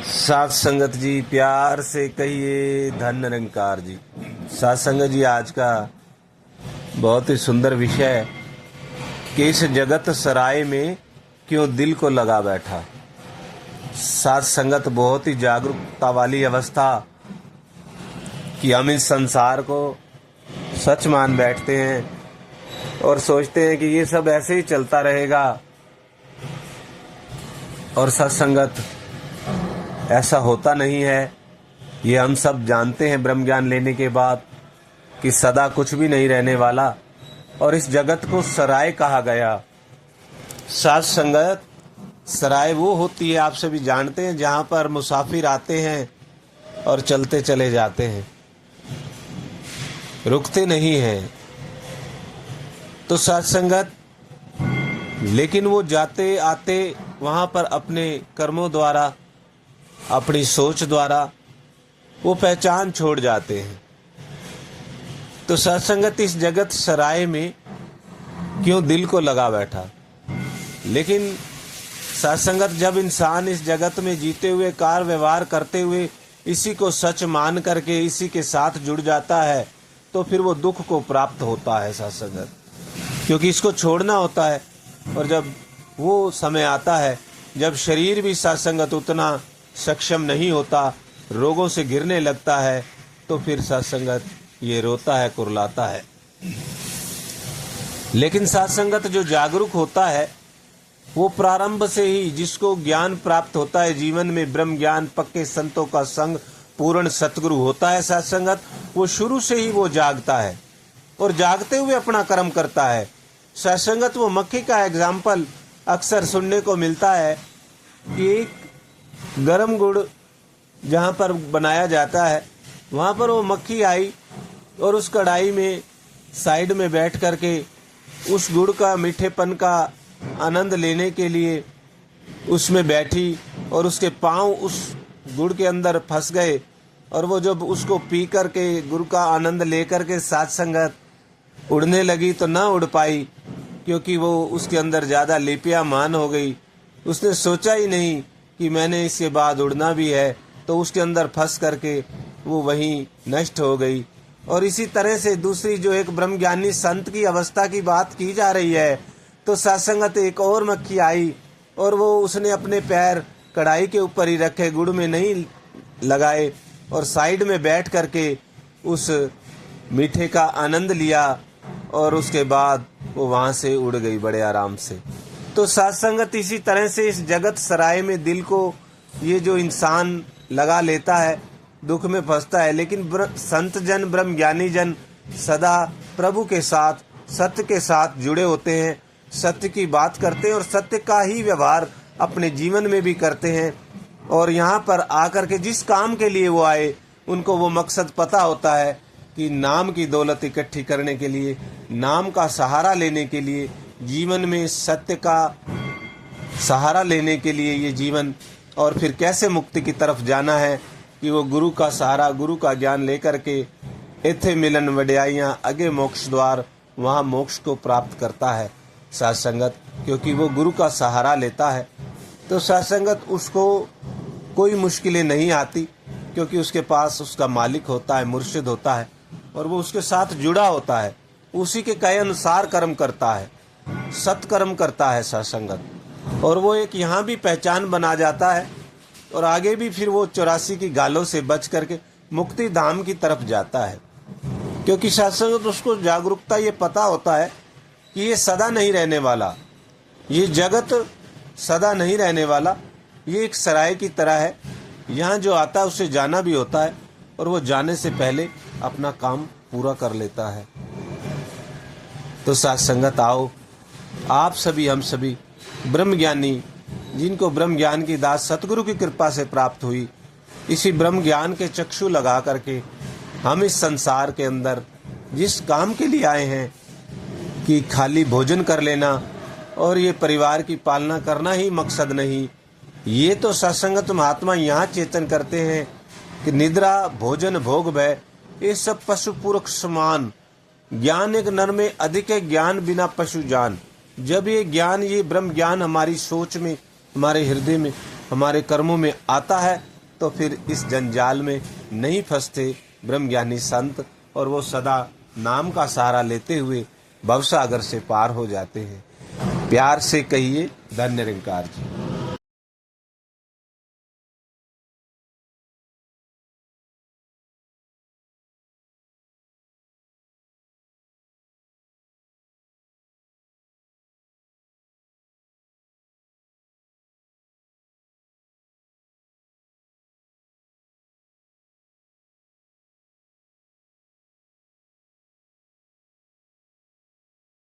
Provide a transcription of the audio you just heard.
साथ संगत जी, प्यार से कहिए धन निरंकार जी। साथ संगत जी, आज का बहुत ही सुंदर विषय है कि इस जगत सराय में क्यों दिल को लगा बैठा। साथ संगत बहुत ही जागरूकता वाली अवस्था कि हम इस संसार को सच मान बैठते हैं और सोचते हैं कि ये सब ऐसे ही चलता रहेगा। और सत्संगत ऐसा होता नहीं है। ये हम सब जानते हैं ब्रह्म ज्ञान लेने के बाद कि सदा कुछ भी नहीं रहने वाला और इस जगत को सराय कहा गया। साथ संगत, सराय वो होती है, आप सभी जानते हैं, जहाँ पर मुसाफिर आते हैं और चलते चले जाते हैं, रुकते नहीं हैं। तो साथ संगत, लेकिन वो जाते आते वहाँ पर अपने कर्मों द्वारा, अपनी सोच द्वारा वो पहचान छोड़ जाते हैं। तो सत्संगत, इस जगत सराय में क्यों दिल को लगा बैठा। लेकिन सत्संगत, जब इंसान इस जगत में जीते हुए, कार्य व्यवहार करते हुए इसी को सच मान करके इसी के साथ जुड़ जाता है तो फिर वो दुख को प्राप्त होता है सत्संगत, क्योंकि इसको छोड़ना होता है। और जब वो समय आता है जब शरीर भी सत्संगत उतना सक्षम नहीं होता, रोगों से गिरने लगता है, तो फिर सत्संगत ये रोता है, कुरलाता है। लेकिन सत्संगत जो जागरूक होता है वो प्रारंभ से ही, जिसको ज्ञान प्राप्त होता है जीवन में, ब्रह्म ज्ञान, पक्के संतों का संग, पूर्ण सतगुरु होता है सत्संगत, वो शुरू से ही वो जागता है और जागते हुए अपना कर्म करता है। सत्संगत, वो मक्खी का एग्जाम्पल अक्सर सुनने को मिलता है कि एक गरम गुड़ जहाँ पर बनाया जाता है वहाँ पर वो मक्खी आई और उस कढ़ाई में साइड में बैठ करके उस गुड़ का मीठेपन का आनंद लेने के लिए उसमें बैठी और उसके पांव उस गुड़ के अंदर फंस गए। और वो जब उसको पी करके गुड़ का आनंद लेकर के साथ संगत उड़ने लगी तो ना उड़ पाई, क्योंकि वो उसके अंदर ज़्यादा लिपियामान हो गई। उसने सोचा ही नहीं कि मैंने इसके बाद उड़ना भी है, तो उसके अंदर फंस करके वो वहीं नष्ट हो गई। और इसी तरह से दूसरी जो एक ब्रह्मज्ञानी संत की अवस्था की बात की जा रही है, तो सत्संगत एक और मक्खी आई और वो उसने अपने पैर कढ़ाई के ऊपर ही रखे, गुड़ में नहीं लगाए, और साइड में बैठ करके उस मीठे का आनंद लिया और उसके बाद वो वहाँ से उड़ गई बड़े आराम से। तो सत्संगत, इसी तरह से इस जगत सराय में दिल को ये जो इंसान लगा लेता है, दुख में फंसता है। लेकिन संत जन, ब्रह्म ज्ञानी जन सदा प्रभु के साथ, सत्य के साथ जुड़े होते हैं, सत्य की बात करते हैं और सत्य का ही व्यवहार अपने जीवन में भी करते हैं। और यहाँ पर आकर के जिस काम के लिए वो आए, उनको वो मकसद पता होता है कि नाम की दौलत इकट्ठी करने के लिए, नाम का सहारा लेने के लिए, जीवन में सत्य का सहारा लेने के लिए ये जीवन, और फिर कैसे मुक्ति की तरफ जाना है कि वो गुरु का सहारा, गुरु का ज्ञान लेकर के इथे मिलन वड्याइयाँ अगे मोक्ष द्वार, वहाँ मोक्ष को प्राप्त करता है सत्संगत, क्योंकि वो गुरु का सहारा लेता है। तो सत्संगत, उसको कोई मुश्किलें नहीं आती, क्योंकि उसके पास उसका मालिक होता है, मुर्शिद होता है, और वो उसके साथ जुड़ा होता है, उसी के कहे अनुसार कर्म करता है, सत्कर्म करता है सत्संगत। और वो एक यहाँ भी पहचान बना जाता है और आगे भी फिर वो 84 की गालों से बच करके मुक्ति धाम की तरफ जाता है, क्योंकि सत्संगत, उसको जागरूकता ये पता होता है कि ये सदा नहीं रहने वाला, ये जगत सदा नहीं रहने वाला, ये एक सराय की तरह है। यहाँ जो आता है उसे जाना भी होता है और वो जाने से पहले अपना काम पूरा कर लेता है। तो सत्संगत, आओ आप सभी, हम सभी ब्रह्म ज्ञानी, जिनको ब्रह्म ज्ञान की दात सतगुरु की कृपा से प्राप्त हुई, इसी ब्रह्म ज्ञान के चक्षु लगा करके हम इस संसार के अंदर जिस काम के लिए आए हैं कि खाली भोजन कर लेना और ये परिवार की पालना करना ही मकसद नहीं, ये तो सत्संगत महात्मा यहाँ चेतन करते हैं कि निद्रा, भोजन, भोग, भय, ये सब पशु पुरख समान। ज्ञान एक नर में अधिक है, ज्ञान बिना पशु जान। जब ये ज्ञान, ये ब्रह्म ज्ञान हमारी सोच में, हमारे हृदय में, हमारे कर्मों में आता है, तो फिर इस जंजाल में नहीं फंसते ब्रह्मज्ञानी संत, और वो सदा नाम का सहारा लेते हुए भवसागर से पार हो जाते हैं। प्यार से कहिए धन्य निरंकार जी।